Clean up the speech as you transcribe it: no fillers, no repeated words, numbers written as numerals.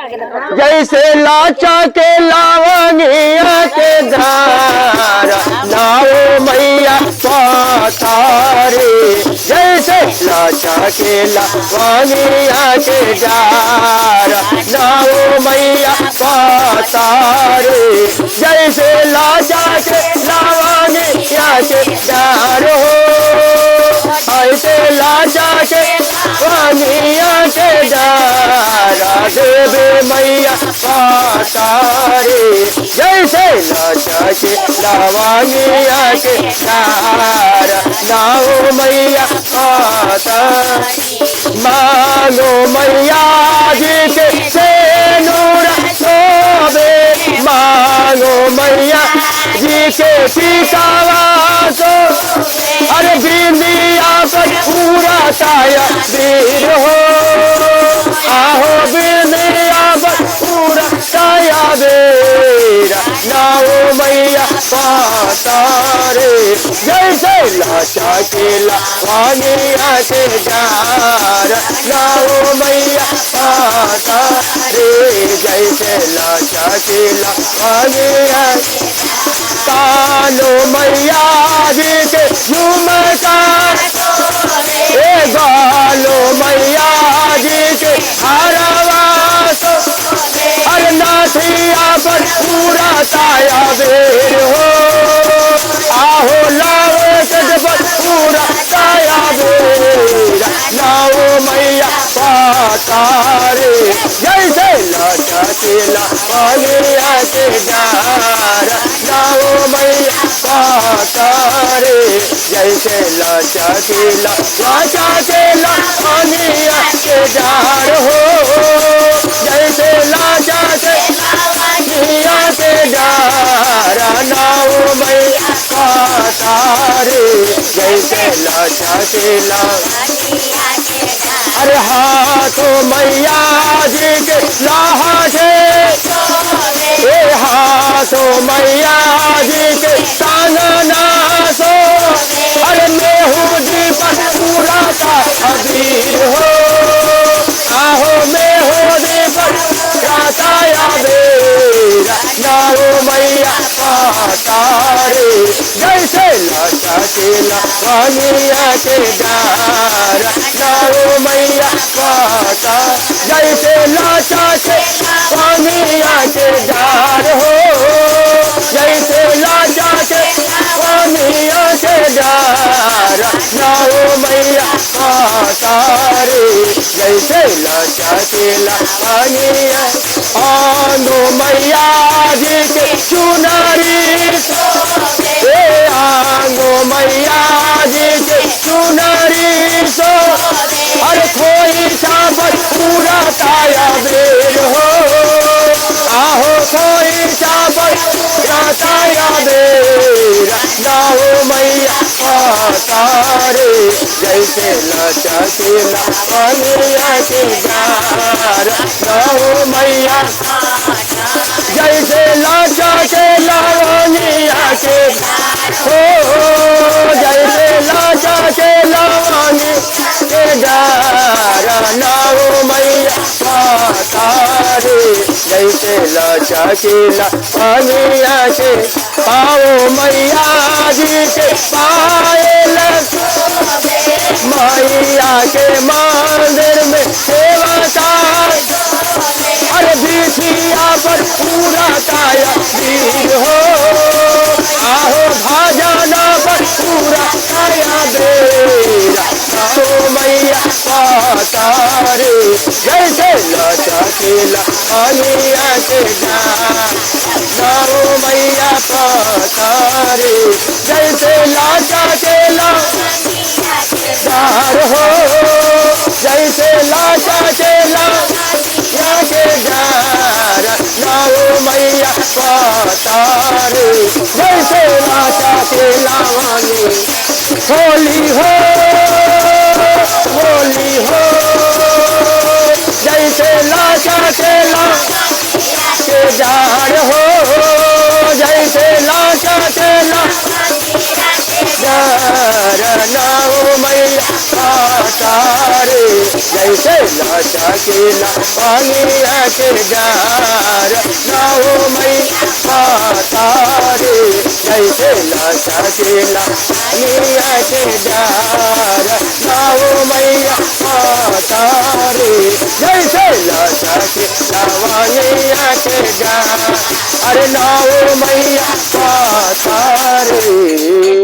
जैसे लाचा के लावनिया के धारा नाओ मैया पातारे। जैसे लाचा के लावनिया के धारा नाओ मैया पातारे। जैसे लाचा के लावनिया के धार हो ऐसे लाचा के वानिया के डारा देवे मैया पातारे। जैसे लाचा के लावानिया के डारा नाओ मैया पातारे। मानो मैया जी के सेनूरा सोबे मानो मैया जी के टीकावा सो अरे बिंदिया पर पूरा साया वीर हो आहो बिंदिया पर पूरा साया वीर नाओ मैया पातारे। जैसे लाचा के लावानिया के डारा नाओ मैया पातारे। जैसे लाचा के लावानिया कानो मैया जी के झुमकार गालो मैया जी के हरवास अरे नाथिया पर पूरा साया बेर हो आहो लाओ पर पूरा साया बेर नाओ मैया पातारे। जैसे लाचा के लावानिया के डारा नाओ मैया पातारे। जैसे लाचा के लावानिया के डार हो जैसे लाचा के लावानिया के डारा नाओ मैया पातारे। जैसे लाचा के लावानिया के अरे हाथों मैया जी के लाहाटे हाथों मैया जी के तानासो अरे मेहू जी पर पूरा का अबीर हो आहो मेहू जी पर राताया बेर नाओ मैया पातारे। जैसे लाचा के लावानिया के डारा नाओ मैया पाता। जैसे लाचा के लावानिया के डार हो जैसे लाचा के लावानिया के डारा नाओ मैया पातारे। जैसे लाचा के लावानिया आनो मैया जी के चुनारी आंगो मैया जी के चुनारी सो अरे खोई चावल पूरा ताया बेर हो आहो खोई चावल पूरा ताया बेर नाओ मैया पातारे। जैसे लाचा के लावानिया के डारा नाओ मैया जैसे लाचा के लावानिया के हो जैसे लाचा के लावानिया के डारा नाओ मैया पातारे। जैसे लाचा के लावानिया के पाओ मैया जी के पायल मैया के मंदिर में सेवा का अरे बिछिया पर पूरा काया वीर हो आहो भाजाना पर पूरा काया बेरा नाओ मैया पातारे। जैसे लाचा के लावानिया के डारा नाओ मैया पातारे। जैसे लाचा के लावानिया के डार हो जैसे लाचा के लावानिया के डारा नाओ मैया पातारे। जैसे लाचा के लावानी होली हो जैसे लाचा के लावानिया के डार हो जैसे लाचा के लावानिया के डारा नाओ मैया पातारे। जैसे जैसे लाचा केला पानिया के डार नाओ मैया माता रे जैसे लाचा केला पानिया के डार नाओ मैया माता रे जैसे लाचा केला पानिया के डार अरे नाओ मैया माता रे।